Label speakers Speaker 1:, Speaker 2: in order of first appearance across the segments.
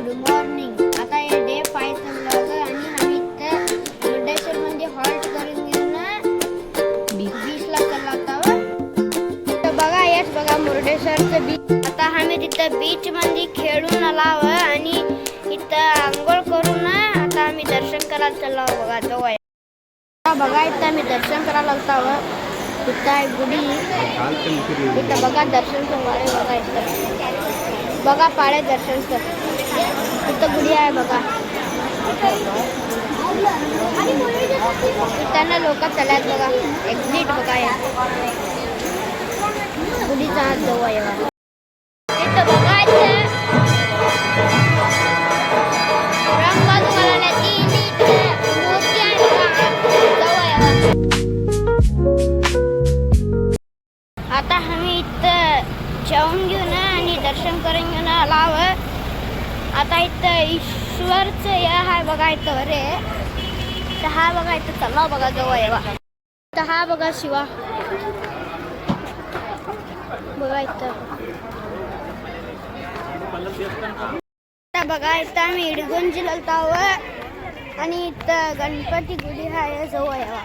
Speaker 1: Good morning. आता हे day 5 चाललं आणि आम्ही इथं मुर्डेश्वरमध्ये हॉल्ट करून घेऊन बीचला चालला होता. तर बघा हेच बघा मुर्डेश्वरचं बीच. आता आम्ही तिथं बीचमध्ये खेळून आलो आणि इथं आंघोळ करून आता आम्ही दर्शन करायला चाललो बघा जवळ. बघा इथं आम्ही दर्शन करायला होतो. इथं आहे गुढी. इथं बघा दर्शनचं पाळे बघा. इथं बघा पाळे दर्शनचं. इथं गुढी आहे बघा. इथं लोक चालल्यात बघा. एक्झिट बघा या गुढीचा हात जवळ आहे बघा. इथं बघा इथं आता आम्ही इथं जेवून घेऊन आणि दर्शन करून घेऊन आलो. आता इथं ईश्वरचं हे आहे बघा. इथं रे तर हा बघा इथं चला बघा जवळ येवा. तर हा बघा शिवा बघा इथं. बघा इथं आम्ही इडगुंजी ललता आणि इथं गणपती गुढी आहे जवळ येवा.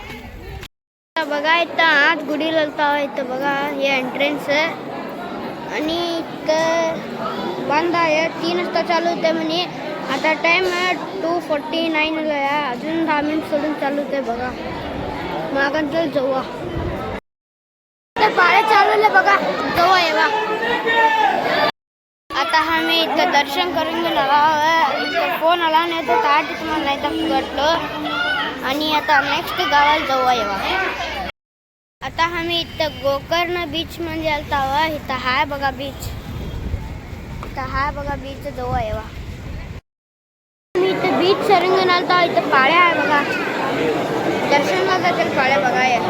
Speaker 1: बघा इथं आत गुढी ललता. इथं बघा हे एंट्रन्स आणि इथं बंद आहे. 3 वाजता चालू होते म्हणे. आता टाइम आहे 2:49 आहे. अजून 10 मिनिट सोडून चालू होते बघा. मागं जवळ पाळे चालवले बघा जवळ येवा. आता आम्ही इथं दर्शन करून गेलो. इथं फोन आला नाही तर ताट तुम्हाला नाही दाखवलं. आणि आता नेक्स्ट गावाला जवळ येवा. आता आम्ही इथं गोकर्ण बीच मध्ये आलता. इथं हाय बघा बीच. इथं हाय बघा बीच जवळ येवा. आम्ही इथं बीच सरून आलता. इथं पाळ्या आहे बघा. दर्शनाला जातील पाळ्या बघा या.